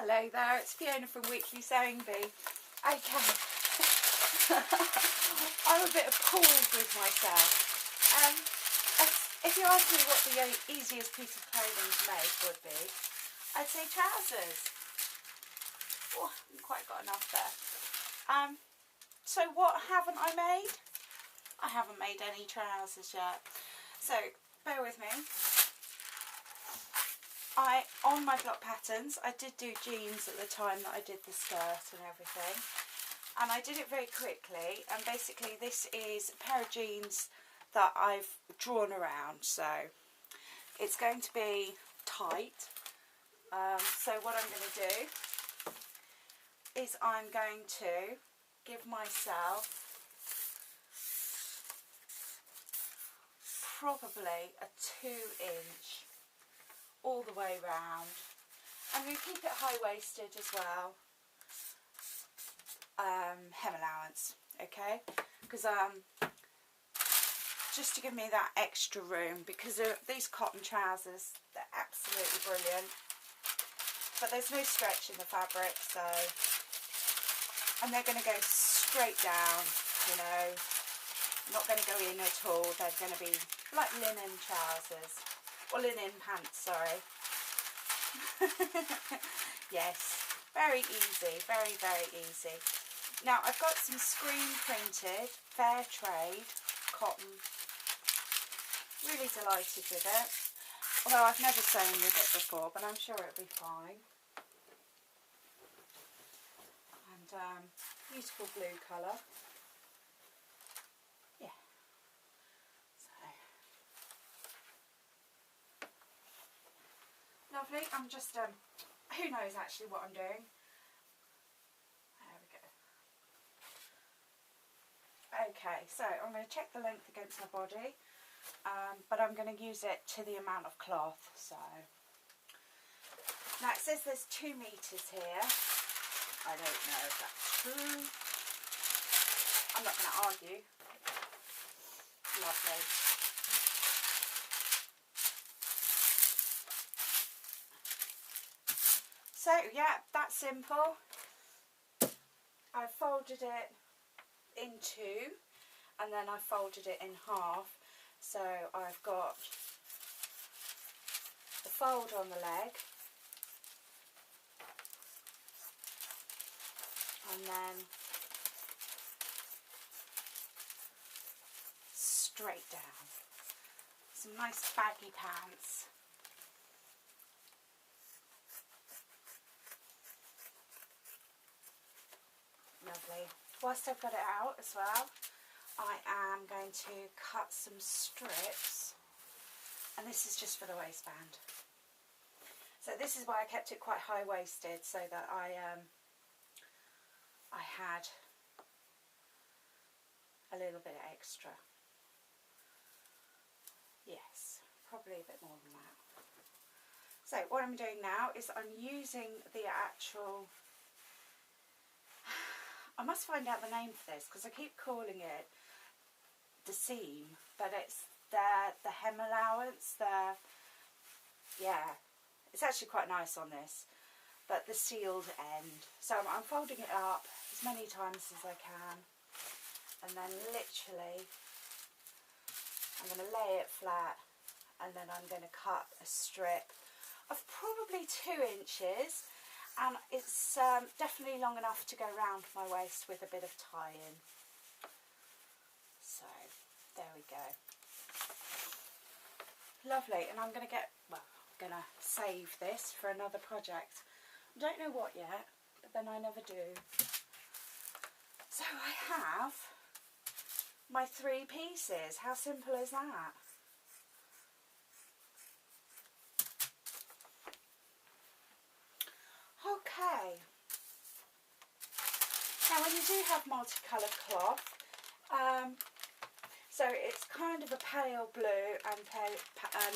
Hello there, it's Fiona from Weekly Sewing Bee. Okay, I'm a bit appalled with myself. If you ask me what the easiest piece of clothing to make would be, I'd say trousers. Oh, I haven't quite got enough there. So what haven't I made? I haven't made any trousers yet. So bear with me. On my block patterns, I did do jeans at the time that I did the skirt and everything. And I did it very quickly. And basically this is a pair of jeans that I've drawn around. So it's going to be tight. So what I'm going to do is I'm going to give myself probably a 2-inch all the way round. I'm going to keep it high-waisted as well. Hem allowance, okay? Because just to give me that extra room, because these cotton trousers, they're absolutely brilliant. But there's no stretch in the fabric, so, and they're going to go straight down, you know, not going to go in at all. They're going to be like linen trousers. Or linen pants, sorry. Yes, very easy, very, very easy. Now, I've got some screen printed, fair trade, cotton. Really delighted with it. Although I've never sewn with it before, but I'm sure it'll be fine. And beautiful blue colour. Yeah. Lovely. I'm just, who knows actually what I'm doing. There we go. Okay, so I'm going to check the length against my body, but I'm going to use it to the amount of cloth. So now it says there's 2 meters here. I don't know if that's true. I'm not going to argue. Lovely. So yeah, that's simple. I folded it in 2 and then I folded it in half. So I've got the fold on the leg and then straight down. Some nice baggy pants. Lovely. Whilst I've got it out as well, I am going to cut some strips, and this is just for the waistband. So this is why I kept it quite high-waisted, so that I had a little bit extra. Yes, probably a bit more than that. So what I'm doing now is I'm using the actual, I must find out the name for this because I keep calling it the seam, but it's the hem allowance, yeah, it's actually quite nice on this, but the sealed end. So I'm folding it up as many times as I can, and then literally I'm going to lay it flat, and then I'm going to cut a strip of probably 2 inches. And it's definitely long enough to go round my waist with a bit of tie-in. So, there we go. Lovely, and I'm going to save this for another project. I don't know what yet, but then I never do. So I have my 3 pieces. How simple is that? Okay, now when you do have multicoloured cloth, so it's kind of a pale blue and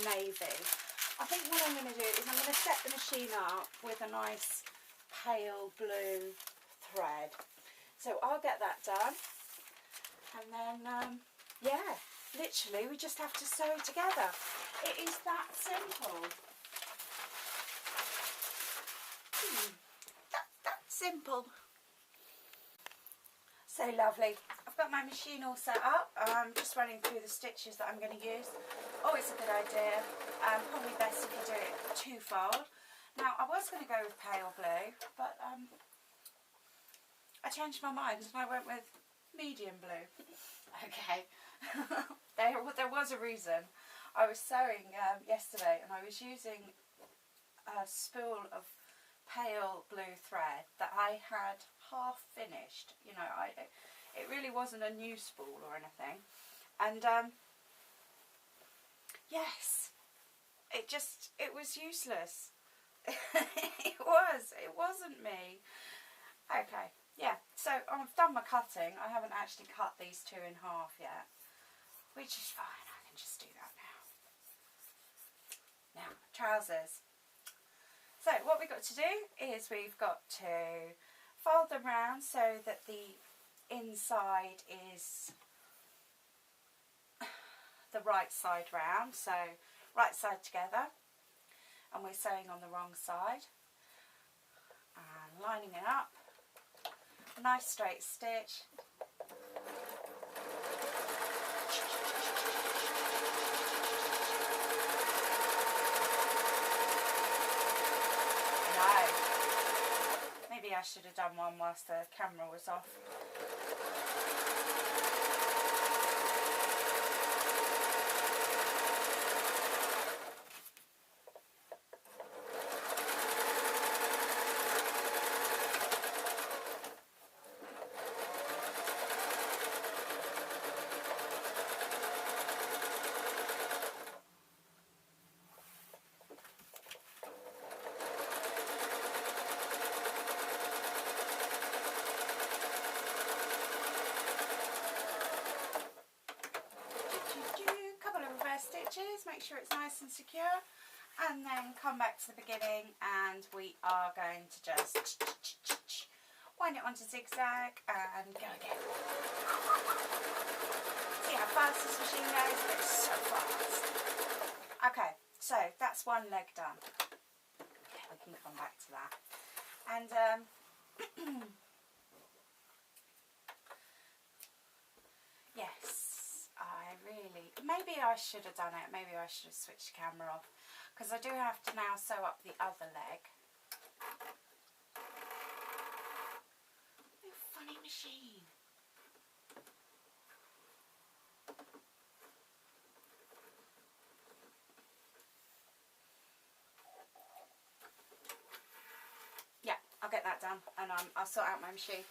navy, I think what I'm going to do is I'm going to set the machine up with a nice pale blue thread. So I'll get that done, and then, yeah, literally we just have to sew together. It is that simple. Simple. So lovely. I've got my machine all set up. I'm just running through the stitches that I'm going to use. Always a good idea. Probably best if you do it twofold. Now, I was going to go with pale blue, but I changed my mind and I went with medium blue. Okay. there was a reason. I was sewing yesterday and I was using a spool of pale blue thread that I had half finished. You know, it really wasn't a new spool or anything, and yes, it was useless. it wasn't me. Okay, yeah, so I've done my cutting. I haven't actually cut these two in half yet, which is fine. I can just do that now. Trousers. So what we've got to do is we've got to fold them round so that the inside is the right side round, so right side together, and we're sewing on the wrong side and lining it up. Nice straight stitch. Maybe I should have done one whilst the camera was off. Stitches, make sure it's nice and secure, and then come back to the beginning and we are going to just wind it onto zigzag and go again. See how fast this machine goes? It's so fast. Okay, so that's one leg done. Okay, we can come back to that. And yes, maybe I should have done it. Maybe I should have switched the camera off, because I do have to now sew up the other leg. Oh, funny machine. Yeah, I'll get that done, and I'll sort out my machine.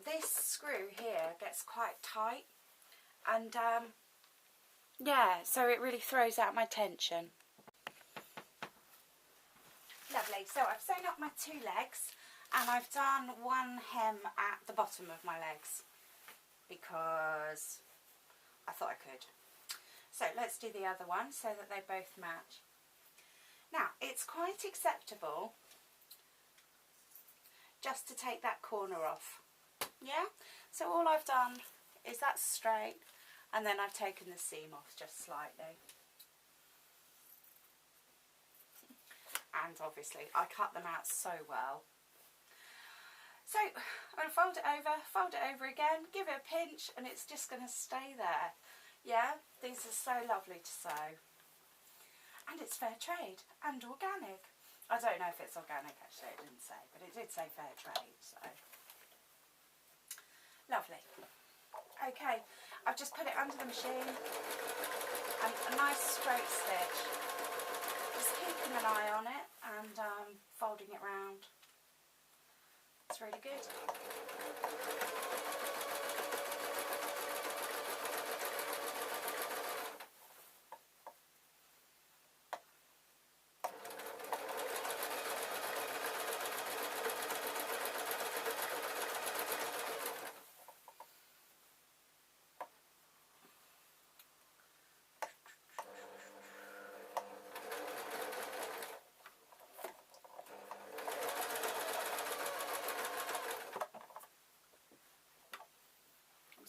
This screw here gets quite tight, and yeah, so it really throws out my tension. Lovely, so I've sewn up my two legs and I've done one hem at the bottom of my legs because I thought I could. So let's do the other one so that they both match. Now, it's quite acceptable just to take that corner off. Yeah, so all I've done is that's straight, and then I've taken the seam off just slightly. And obviously I cut them out so well. So I'm going to fold it over again, give it a pinch, and it's just going to stay there. Yeah, these are so lovely to sew. And it's fair trade and organic. I don't know if it's organic actually, it didn't say, but it did say fair trade, so. Lovely. Okay. I've just put it under the machine, and a nice straight stitch, just keeping an eye on it and folding it round. It's really good.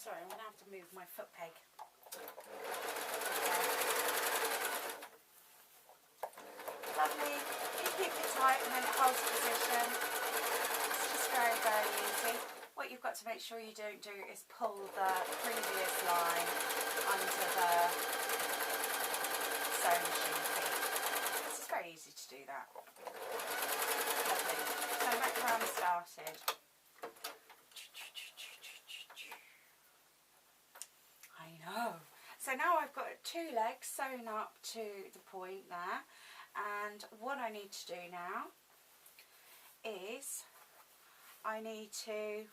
Sorry, I'm going to have to move my foot peg. Lovely. You keep it tight and then it holds position. It's just very, very easy. What you've got to make sure you don't do is pull the previous line under the sewing machine feet. It's very easy to do that. Lovely. So back where I started. I know. So now I've got 2 legs sewn up to the point there, and what I need to do now is I need to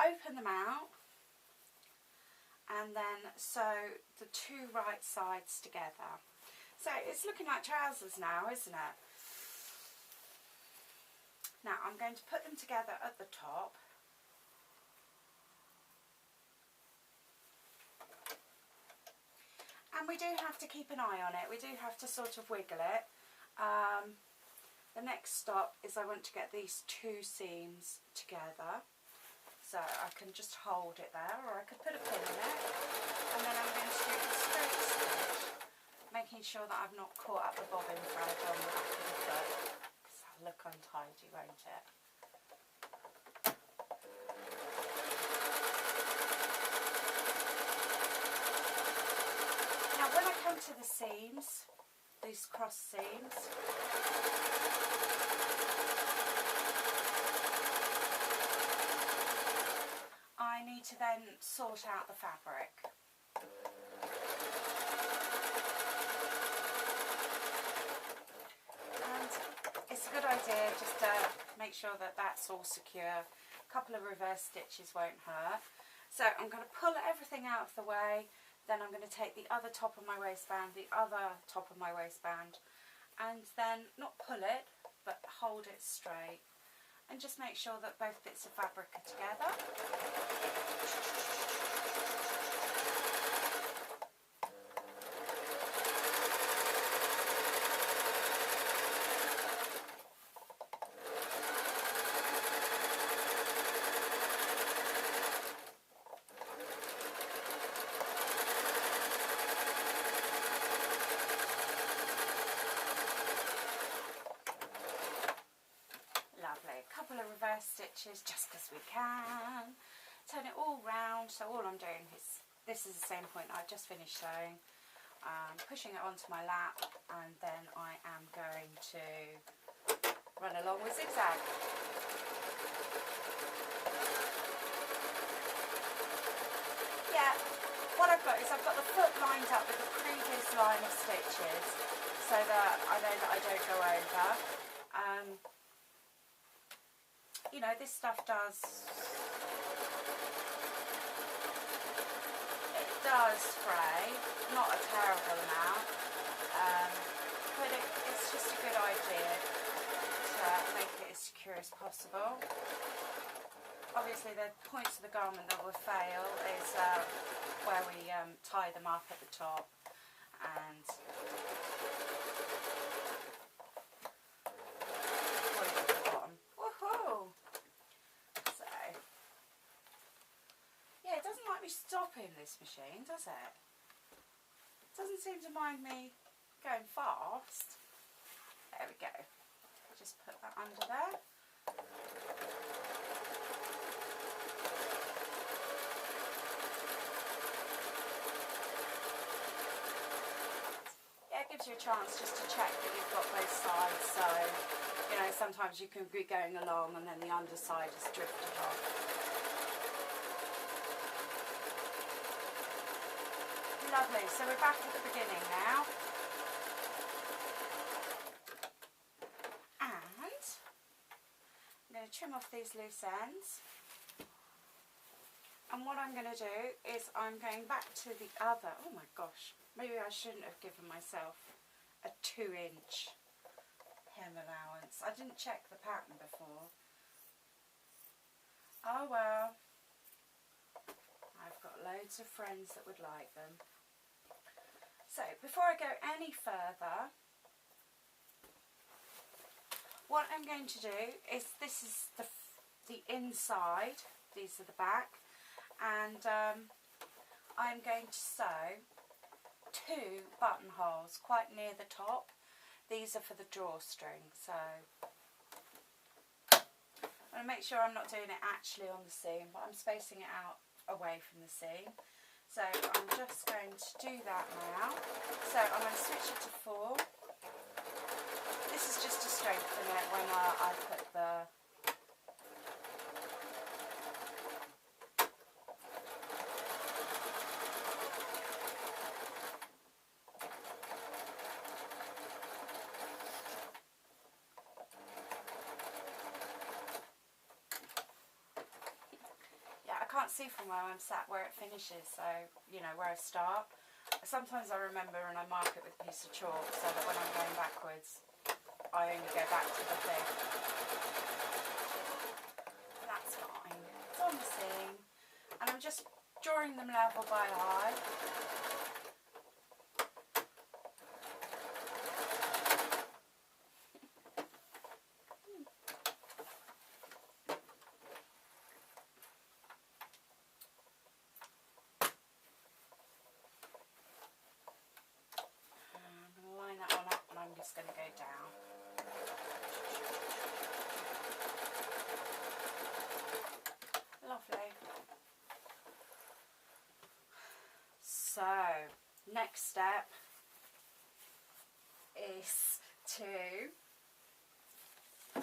open them out and then sew the 2 right sides together. So it's looking like trousers now, isn't it? Now I'm going to put them together at the top. And we do have to keep an eye on it. We do have to sort of wiggle it. The next stop is I want to get these 2 seams together. So I can just hold it there, or I could put a pin in it. And then I'm going to do the straight stitch, making sure that I've not caught up the bobbin thread on the back of the foot. Because that'll look untidy, won't it? When I come to the seams, these cross seams, I need to then sort out the fabric. And it's a good idea just to make sure that that's all secure. A couple of reverse stitches won't hurt. So I'm going to pull everything out of the way. Then I'm going to take the other top of my waistband, the other top of my waistband, and then not pull it, but hold it straight. And just make sure that both bits of fabric are together. Stitches just because we can. Turn it all round. So all I'm doing is, this is the same point I've just finished sewing, pushing it onto my lap, and then I am going to run along with zigzag. Yeah, what I've got is I've got the foot lined up with the previous line of stitches so that I know that I don't go over. You know, this stuff does fray, not a terrible amount, but it's just a good idea to make it as secure as possible. Obviously the points of the garment that will fail is where we tie them up at the top, and stopping this machine, does it? It doesn't seem to mind me going fast. There we go. Just put that under there. Yeah, it gives you a chance just to check that you've got both sides, so you know, sometimes you can be going along and then the underside is drifted off. Lovely, so we're back at the beginning now. And I'm going to trim off these loose ends. And what I'm going to do is I'm going back to the other, oh my gosh, maybe I shouldn't have given myself a 2-inch hem allowance. I didn't check the pattern before. Oh well, I've got loads of friends that would like them. So before I go any further, what I'm going to do is, this is the inside, these are the back, and I'm going to sew 2 buttonholes quite near the top. These are for the drawstring, so I'm going to make sure I'm not doing it actually on the seam, but I'm spacing it out away from the seam. So I'm just going to do that now. So I'm going to switch it to 4. This is just to strengthen it when I put the I can't see from where I'm sat where it finishes, so you know where I start. Sometimes I remember and I mark it with a piece of chalk so that when I'm going backwards I only go back to the thing. That's fine. It's on the seam and I'm just drawing them level by eye. I'm just going to go down. Lovely. So, next step is to, I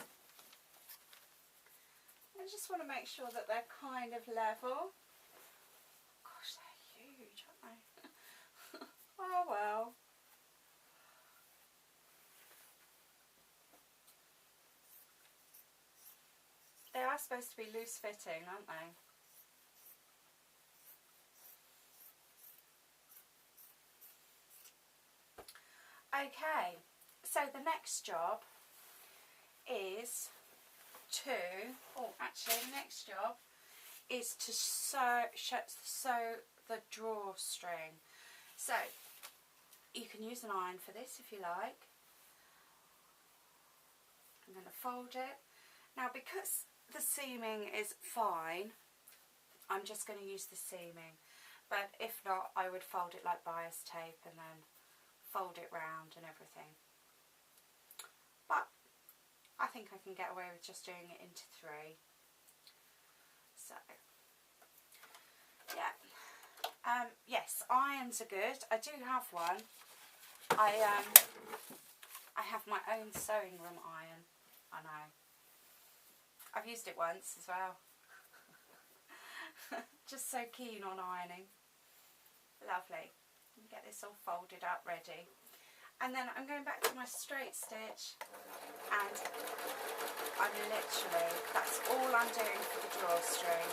just want to make sure that they're kind of level. Gosh, they're huge, aren't they? Oh well. They are supposed to be loose fitting, aren't they? Okay, so the next job is to, the next job is to sew the drawstring. So, you can use an iron for this if you like. I'm going to fold it. Now, because the seaming is fine, I'm just going to use the seaming, but if not I would fold it like bias tape and then fold it round and everything, but I think I can get away with just doing it into 3. So yeah, yes, irons are good. I do have one. I have my own sewing room iron. I know, I've used it once as well. Just so keen on ironing. Lovely. Get this all folded up ready. And then I'm going back to my straight stitch and I'm literally, that's all I'm doing for the drawstring.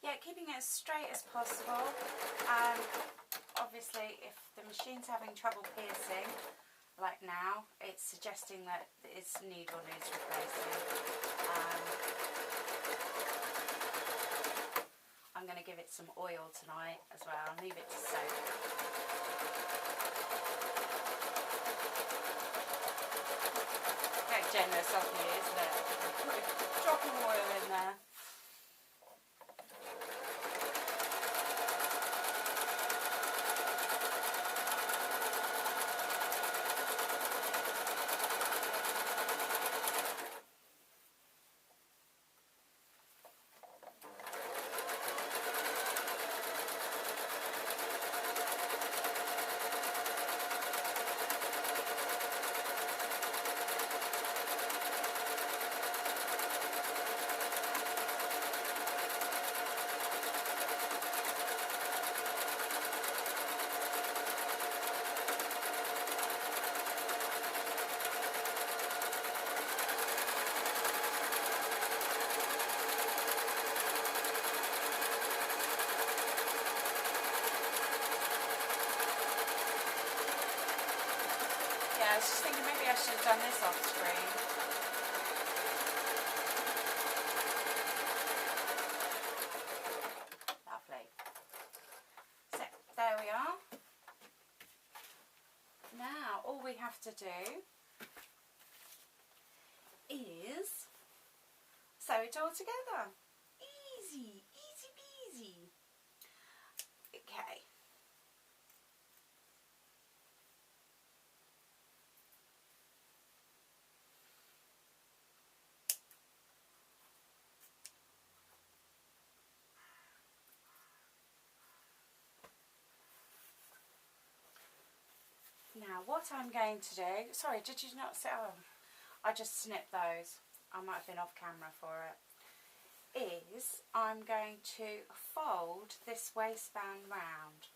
Yeah, keeping it as straight as possible. Obviously, if the machine's having trouble piercing, like now, it's suggesting that its needle needs replacing. I'm going to give it some oil tonight as well and leave it to soak. Very generous of me, isn't it? Put a drop of oil in there. I was just thinking maybe I should have done this off screen. Lovely. So there we are. Now all we have to do is sew it all together. Easy, easy peasy. Okay. Now what I'm going to do, sorry, did you not say, oh, I just snipped those, I might have been off camera for it, is I'm going to fold this waistband round.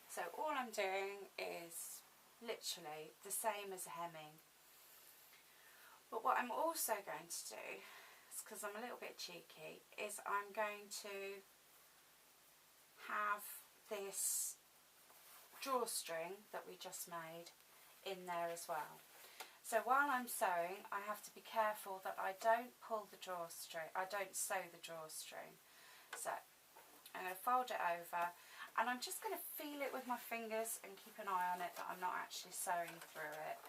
So all I'm doing is literally the same as hemming. But what I'm also going to do, because I'm a little bit cheeky, is I'm going to have this drawstring that we just made in there as well. So while I'm sewing, I have to be careful that I don't pull the drawstring, I don't sew the drawstring. So I'm going to fold it over, and I'm just going to feel it with my fingers and keep an eye on it that I'm not actually sewing through it.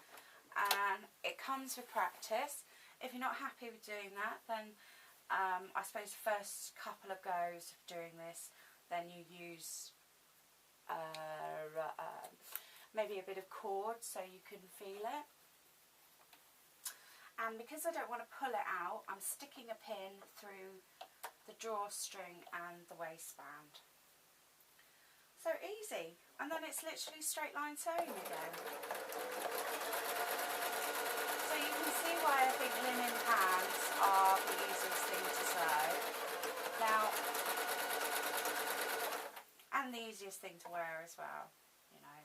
And it comes with practice. If you're not happy with doing that, then I suppose the first couple of goes of doing this, then you use maybe a bit of cord so you can feel it. And because I don't want to pull it out, I'm sticking a pin through the drawstring and the waistband. So easy, and then it's literally straight line sewing again. So you can see why I think linen pants are the easiest thing to sew. Now, and the easiest thing to wear as well, you know,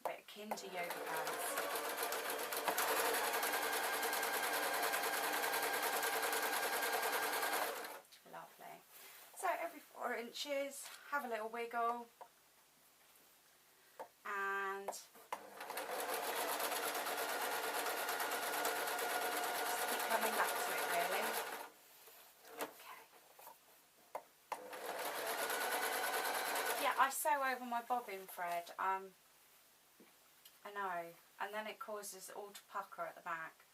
a bit akin to yoga pants. Lovely. So every 4 inches, have a little wiggle, and just keep coming back to it really. I sew over my bobbin thread, I know, and then it causes it all to pucker at the back,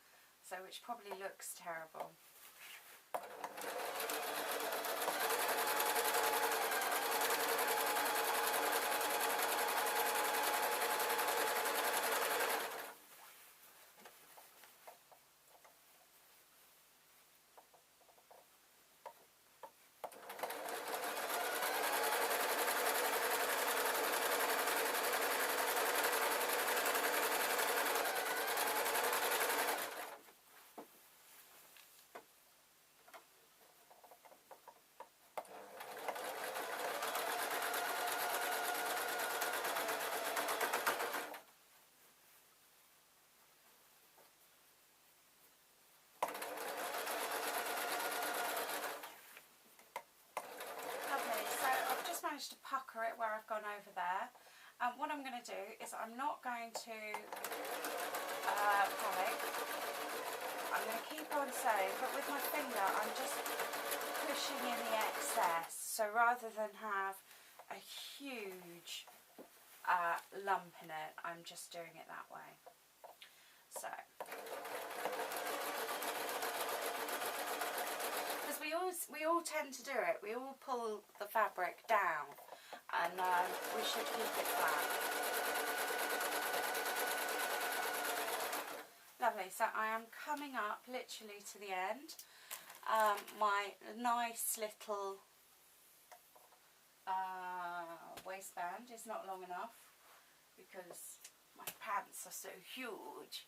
so which probably looks terrible. To pucker it where I've gone over there. What I'm going to do is I'm not going to panic. I'm going to keep on sewing, but with my finger I'm just pushing in the excess, so rather than have a huge lump in it, I'm just doing it that way. So we all tend to do it. We all pull the fabric down, and we should keep it flat. Lovely. So I am coming up literally to the end. My nice little waistband is not long enough because my pants are so huge.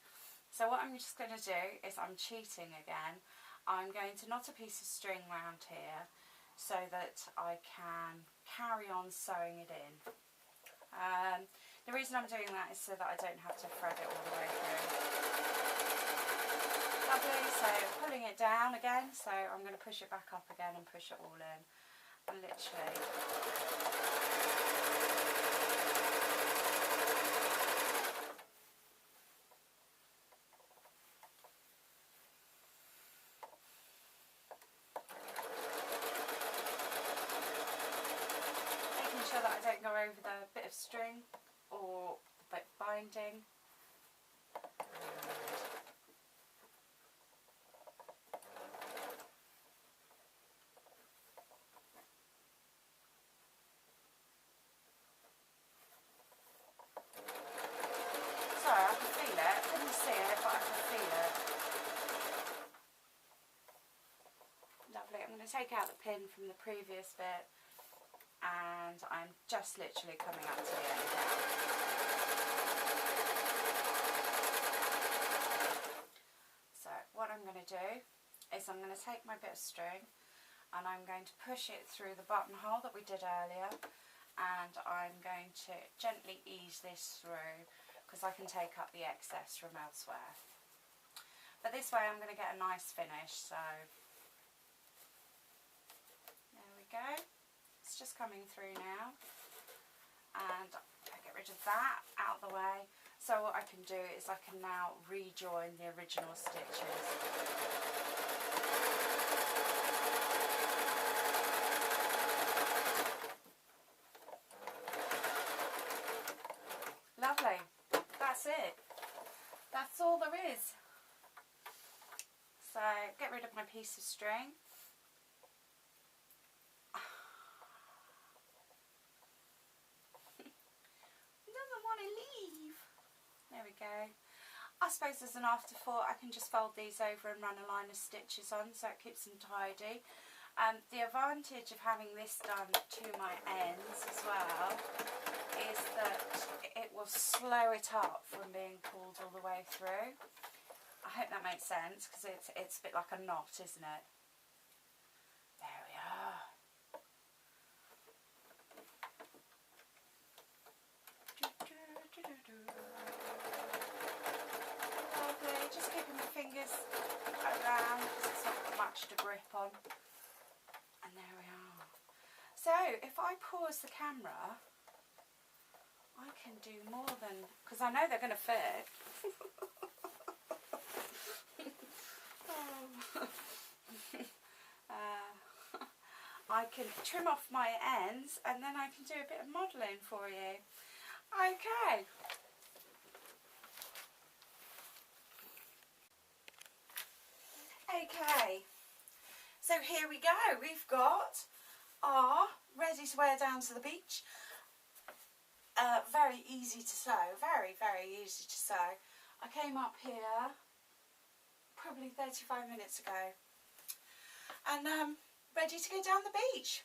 So what I'm just going to do is, I'm cheating again, I'm going to knot a piece of string round here so that I can carry on sewing it in. The reason I'm doing that is so that I don't have to thread it all the way through. Lovely, so pulling it down again, so I'm going to push it back up again and push it all in. And literally over the bit of string or bit binding. Sorry, I can feel it. I couldn't see it, but I can feel it. Lovely. I'm going to take out the pin from the previous bit, and I'm just literally coming up to the end now. So what I'm going to do is I'm going to take my bit of string and I'm going to push it through the buttonhole that we did earlier, and I'm going to gently ease this through because I can take up the excess from elsewhere. But this way I'm going to get a nice finish, so there we go. It's just coming through now, and I get rid of that out of the way. So what I can do is I can now rejoin the original stitches. Lovely. That's it. That's all there is. So get rid of my piece of string. It doesn't want to leave. There we go. I suppose as an afterthought I can just fold these over and run a line of stitches on so it keeps them tidy. The advantage of having this done to my ends as well is that it will slow it up from being pulled all the way through. I hope that makes sense, because it's a bit like a knot, isn't it? There we are. Lovely. Just keeping my fingers around because it's not got much to grip on. And there we are. So if I pause the camera, I can do more than, because I know they're going to fit. I can trim off my ends and then I can do a bit of modelling for you. Okay. Okay. So here we go. We've got our ready to wear down to the beach. Very easy to sew. Very, very easy to sew. I came up here probably 35 minutes ago and ready to go down the beach.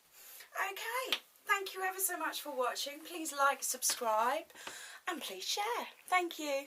Okay, thank you ever so much for watching. Please like, subscribe and please share. Thank you.